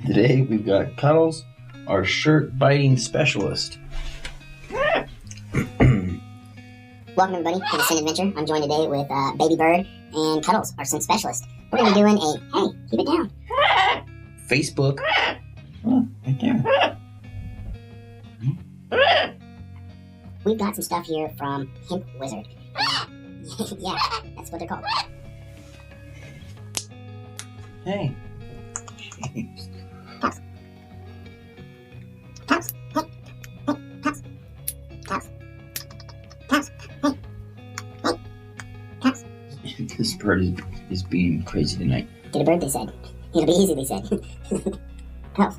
Today we've got Cuddles, our shirt biting specialist. Welcome everybody to the Sin Adventure. I'm joined today with Baby Bird and Cuddles, our Sin Specialist. We're going to be doing a, hey, keep it down. Facebook. Oh, right there. We've got some stuff here from Hemp Wizard. Yeah, that's what they're called. Hey. Cuddles. Cuddles. Hey. Hey. Cuddles. Cuddles. Cuddles. Hey. Hey. Cuddles. This bird is being crazy tonight. Get a bird, they said. It'll be easy, they said. Cuddles.